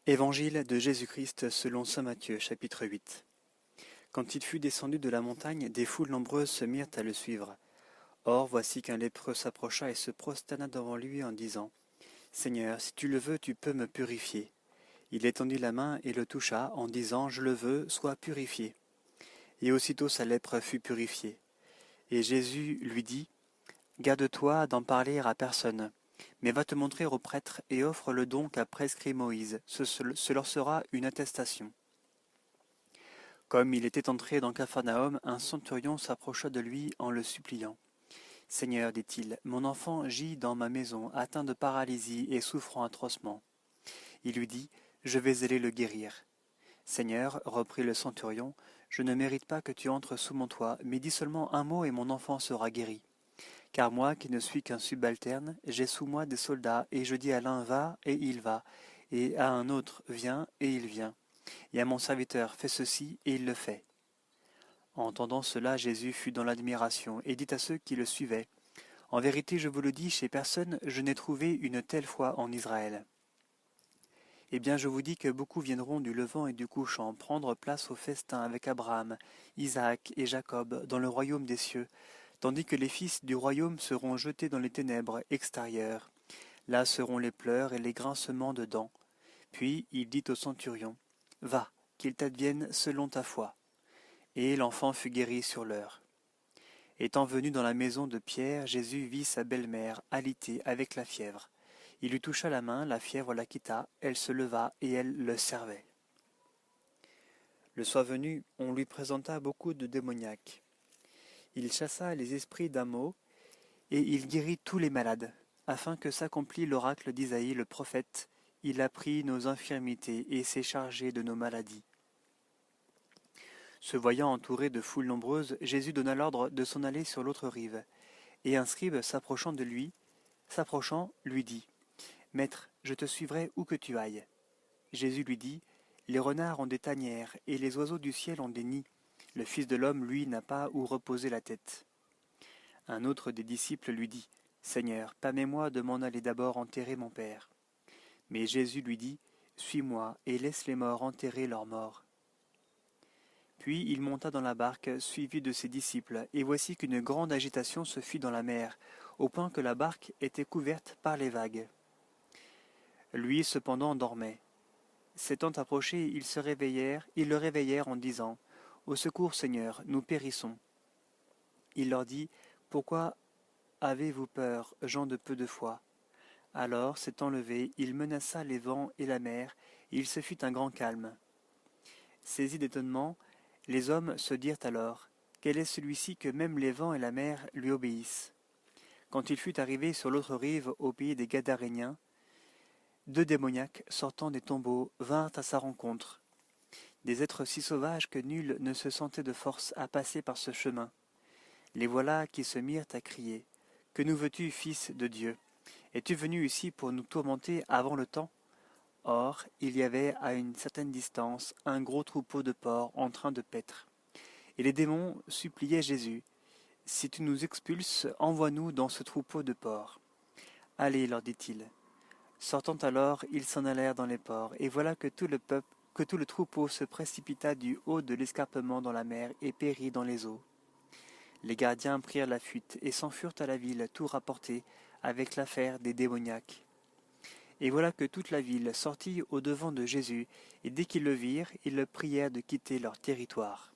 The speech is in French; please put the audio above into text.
Évangile de Jésus-Christ selon saint Matthieu, chapitre 8. Quand il fut descendu de la montagne, des foules nombreuses se mirent à le suivre. Or, voici qu'un lépreux s'approcha et se prosterna devant lui en disant : « Seigneur, si tu le veux, tu peux me purifier. » Il étendit la main et le toucha, en disant : « Je le veux, sois purifié. » Et aussitôt sa lèpre fut purifiée. Et Jésus lui dit : « Garde-toi d'en parler à personne. Mais va te montrer aux prêtres et offre le don qu'a prescrit Moïse, ce leur sera une attestation. » Comme il était entré dans Capharnaüm, un centurion s'approcha de lui en le suppliant. « Seigneur, dit-il, mon enfant gît dans ma maison, atteint de paralysie et souffrant atrocement. » Il lui dit : « Je vais aller le guérir. »« Seigneur, reprit le centurion, je ne mérite pas que tu entres sous mon toit, mais dis seulement un mot et mon enfant sera guéri. Car moi, qui ne suis qu'un subalterne, j'ai sous moi des soldats, et je dis à l'un va, et il va, et à un autre viens, et il vient, et à mon serviteur fais ceci, et il le fait. » Entendant cela, Jésus fut dans l'admiration, et dit à ceux qui le suivaient : « En vérité, je vous le dis, chez personne je n'ai trouvé une telle foi en Israël. » Eh bien, je vous dis que beaucoup viendront du levant et du couchant prendre place au festin avec Abraham, Isaac et Jacob dans le royaume des cieux, tandis que les fils du royaume seront jetés dans les ténèbres extérieures. Là seront les pleurs et les grincements de dents. Puis il dit au centurion : « Va, qu'il t'advienne selon ta foi. » Et l'enfant fut guéri sur l'heure. Étant venu dans la maison de Pierre, Jésus vit sa belle-mère alitée avec la fièvre. Il lui toucha la main, la fièvre la quitta, elle se leva et elle le servait. Le soir venu, on lui présenta beaucoup de démoniaques. Il chassa les esprits d'un mot, et il guérit tous les malades, afin que s'accomplît l'oracle d'Isaïe le prophète : « Il a pris nos infirmités et s'est chargé de nos maladies. » Se voyant entouré de foules nombreuses, Jésus donna l'ordre de s'en aller sur l'autre rive. Et un scribe s'approchant, lui dit : « Maître, je te suivrai où que tu ailles. » Jésus lui dit : « Les renards ont des tanières, et les oiseaux du ciel ont des nids. Le Fils de l'homme, lui, n'a pas où reposer la tête. » Un autre des disciples lui dit : « Seigneur, permets-moi de m'en aller d'abord enterrer mon Père. » Mais Jésus lui dit : « Suis-moi, et laisse les morts enterrer leurs morts. » Puis il monta dans la barque, suivi de ses disciples, et voici qu'une grande agitation se fit dans la mer, au point que la barque était couverte par les vagues. Lui cependant dormait. S'étant approchés, ils le réveillèrent en disant : « Au secours, Seigneur, nous périssons. » Il leur dit : « Pourquoi avez-vous peur, gens de peu de foi ? » Alors, s'étant levé, il menaça les vents et la mer, et il se fit un grand calme. Saisis d'étonnement, les hommes se dirent alors : « Quel est celui-ci que même les vents et la mer lui obéissent ?» Quand il fut arrivé sur l'autre rive, au pays des Gadaréniens, 2 démoniaques, sortant des tombeaux, vinrent à sa rencontre. Des êtres si sauvages que nul ne se sentait de force à passer par ce chemin. Les voilà qui se mirent à crier : « Que nous veux-tu, Fils de Dieu ? Es-tu venu ici pour nous tourmenter avant le temps ? » Or, il y avait à une certaine distance un gros troupeau de porcs en train de paître. Et les démons suppliaient Jésus : « Si tu nous expulses, envoie-nous dans ce troupeau de porcs. » « Allez, leur dit-il. » Sortant alors, ils s'en allèrent dans les porcs, et voilà que tout le troupeau se précipita du haut de l'escarpement dans la mer et périt dans les eaux. Les gardiens prirent la fuite et s'enfurent à la ville, tout rapportés, avec l'affaire des démoniaques. Et voilà que toute la ville sortit au-devant de Jésus, et dès qu'ils le virent, ils le prièrent de quitter leur territoire.